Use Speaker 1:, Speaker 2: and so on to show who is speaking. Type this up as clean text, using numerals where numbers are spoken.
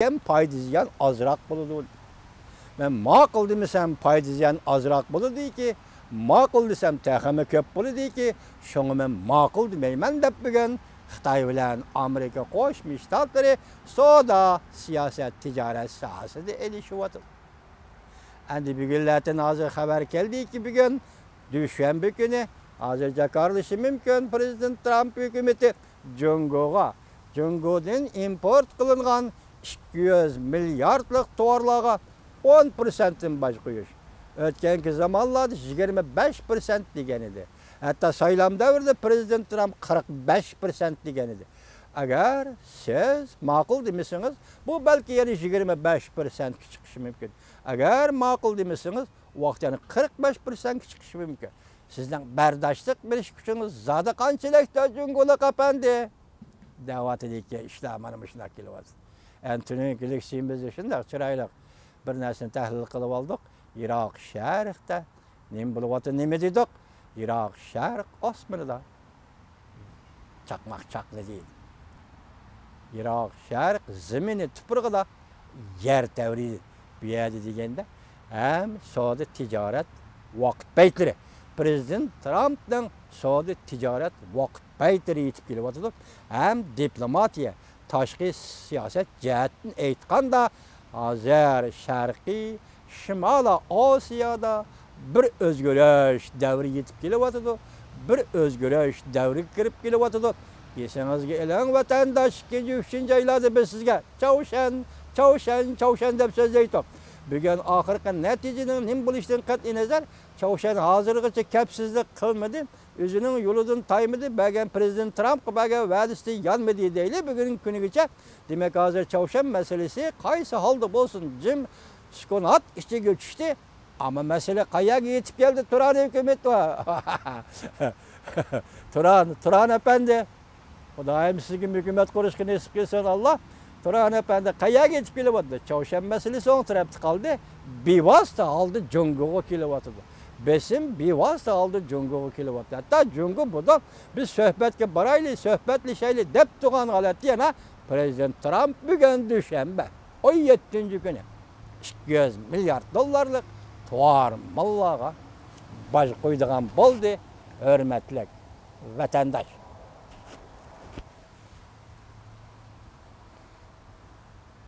Speaker 1: hem payda ziyan azırak buludu. Ben maqul demesem payda ziyan azırak buludu ki, maqul desem texeme köp buludu ki, şunu ben maqul demeymen dep bugün Xitay bilen Amerika Qo'shma Shtatlari savdo, siyoset, tijorat sohasida elishyapti. Endi bugunlardan hozir xabar keldiki, bugun dushanba kuni hozircha qaralishi mumkin Prezident Trump hukumati Jungodan import qilingan 200 milliardlik tovarlarga 10% baj qo'yish. O'tgangi zamonlarda 25% degan edi. Hatta saylam davrida Prezident Trump 45% degan edi. Agar siz ma'qul demasangiz, bu balki yana 25% chiqishi mumkin. Agar ma'qul demasangiz, vaqt yana 45% chiqishi mumkin. Sizning bardoshlik berish kuchingiz zada qanchalikda Jungolar qapandi. Da'vatidagi ishlar mana shunday kelyapti. Antonin Simbizda shunday chiroyli bir narsani tahlil qilib oldik. Iroq sharqda nima bo'lyapti, nima dedik? Iroq sharq osmonida chaqmoq chaqnaydi. Iroq sharq zemini tuprog'ida yer tavridi. Bu yerda deganda ham savdo tijorat vaqt paytlari. Prezident Trumpning savdo tijorat vaqt paytlari yetib kelyapti. Ham diplomatiya, tashqi siyosat jihatdan aytganda hozir sharqiy Shimoliy Osiyoda bir o'zgarish davri yetib kelyapti. Bir o'zgarish davri kirib kelyapti. Esingizga elang vatandosh, 2-3 oylarda biz sizga Chavshan deb so'z aytdik. Bugun oxirgi natijaning nima bo'lishidan qat'iy nazar, Chavshan hozirgacha kapsizlik qilmadi, o'zining yo'lidan taymadi, bagan Prezident Trump bagan va'dasi yonmadi deyli. Bugungi kunigacha demak hozir Chavshan masalasi qaysi holda bo'lsin, jim sukunat ichiga tushdi. Ama mesele qayerga yetib keldi? Turan hukumat va Turan efendi. Xudoyim sizga hukumat qurishga nasib qilsin Allah. Turan efendi qayerga yetib kelyapti? Chavshan masalasi o'ng tarafda qoldi. Bevosita oldi Jungoga kelyapti. Besim bevosita oldi Jungoga kelyapti. Hatta Jungo bunda biz suhbatga boraylik, suhbatlashaylik deb turgan holatda yana Prezident Trump bugun dushanba 17-kuni 200 milliard dollarlik tovar mallarga baj qo'ydigan bo'ldi, hurmatli vatandosh.